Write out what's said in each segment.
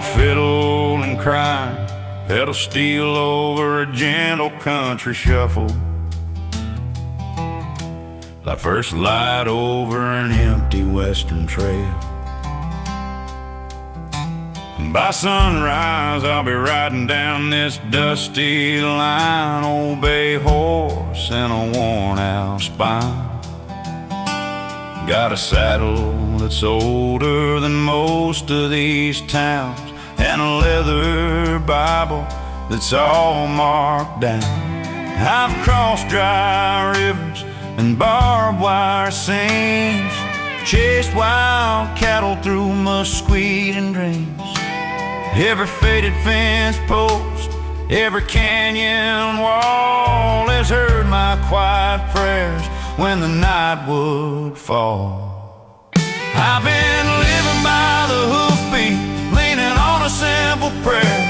a fiddle and crying, pedal steel over a gentle country shuffle. Like first light over an empty western trail. By sunrise I'll be riding down this dusty line, old bay horse and a worn-out spine. Got a saddle that's older than most of these towns, and a leather Bible that's all marked down. I've crossed dry rivers and barbed wire seams, chased wild cattle through mesquite and dreams. Every faded fence post, every canyon wall has heard my quiet prayers when the night would fall. I've been living by the hoofbeat, leaning on a simple prayer,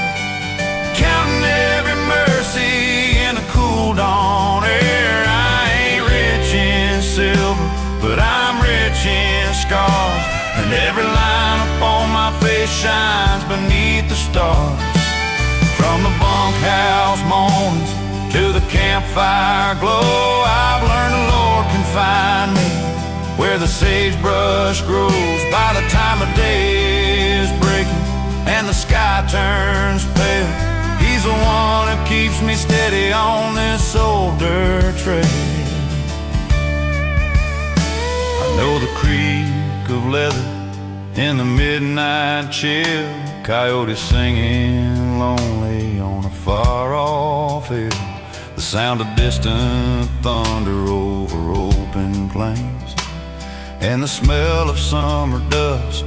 counting every mercy in the cool dawn air. I ain't rich in silver, but I'm rich in scars, and every line upon my face shines beneath the stars. From the bunkhouse mornings to the campfire glow, I've learned the Lord can find me where the sagebrush grows. By the time of day is breaking and the sky turns pale, He's the one who keeps me steady on this old dirt trail. I know the creak of leather in the midnight chill, coyotes singing lonely on a far-off hill, the sound of distant thunder over open plains, and the smell of summer dust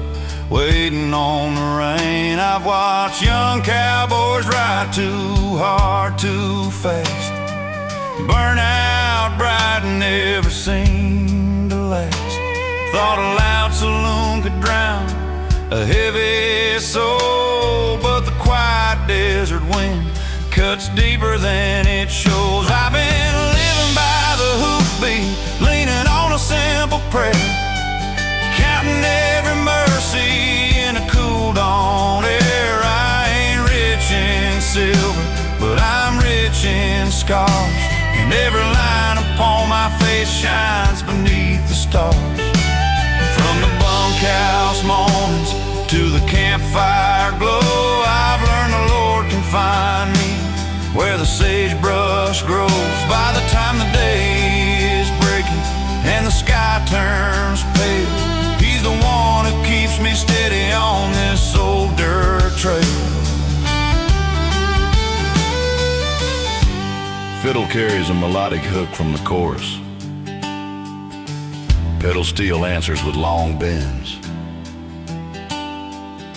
waiting on the rain. I've watched young cowboys ride too hard, too fast, burn out bright and never seem to last. Thought a loud saloon could drown a heavy soul, but the quiet desert wind cuts deeper than it shows. I've been living by the hoofbeat, leaning on a simple prayer, counting every mercy in a cool dawn air. I ain't rich in silver, but I'm rich in scars, and every line upon my face shines beneath the stars. From the bunkhouse mornings to the campfire glow, I've learned the Lord can find me where the sagebrush grows. By the time the day is breaking and the sky turns pale, He's the one who keeps me steady on this old dirt trail. Fiddle carries a melodic hook from the chorus. Pedal steel answers with long bends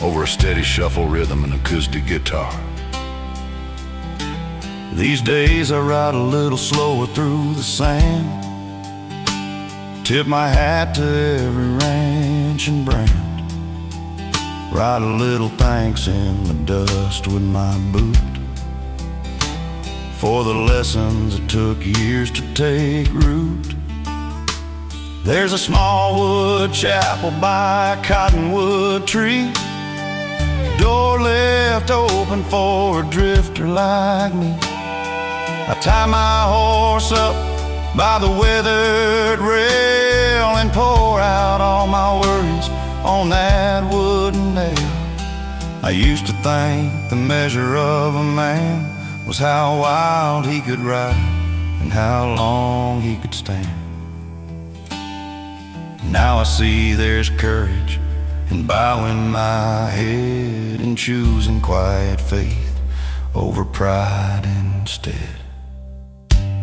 over a steady shuffle rhythm and acoustic guitar. These days I ride a little slower through the sand, tip my hat to every ranch and brand, write a little thanks in the dust with my boot for the lessons it took years to take root. There's a small wood chapel by a cottonwood tree, door left open for a drifter like me. I tie my horse up by the weathered rail and pour out all my worries on that wooden nail. I used to think the measure of a man was how wild he could ride and how long he could stand. Now I see there's courage in bowing my head and choosing quiet faith over pride instead.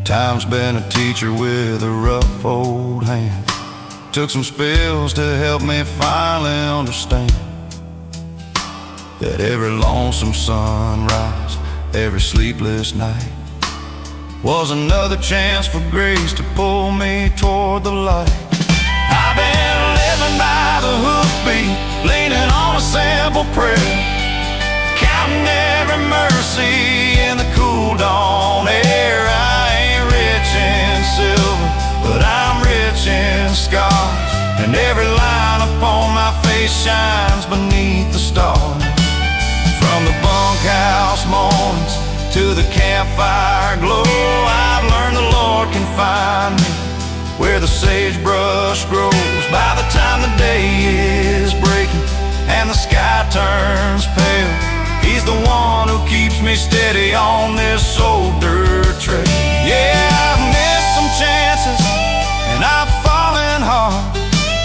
Time's been a teacher with a rough old hand, took some spills to help me finally understand that every lonesome sunrise, every sleepless night was another chance for grace to pull me toward the light. I've been living by the hoofbeat, leaning on a simple prayer, counting every mercy in the cool dawn air. I ain't rich in silver, but I'm rich in scars, and every line upon my face shines beneath the stars. to the campfire glow. I've learned the Lord can find me where the sagebrush grows. By the time the day is breaking and the sky turns pale, He's the one who keeps me steady on this old dirt trail. Yeah, I've missed some chances and I've fallen hard,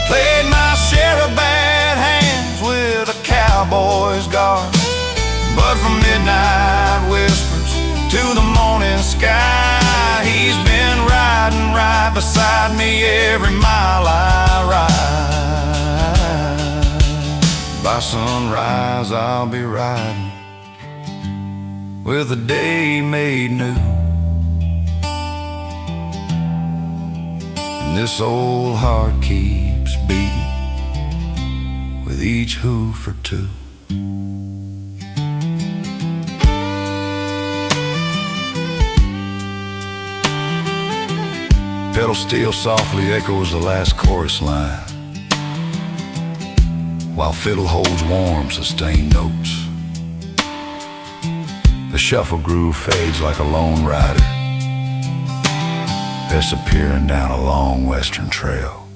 played my share of bad hands with a cowboy's guard. But from midnight whispers to the morning sky, He's been riding right beside me every mile I ride. By sunrise I'll be riding with the day made new, and this old heart keeps beating with each hoof or two. Pedal steel softly echoes the last chorus line, while fiddle holds warm, sustained notes. The shuffle groove fades like a lone rider disappearing down a long western trail.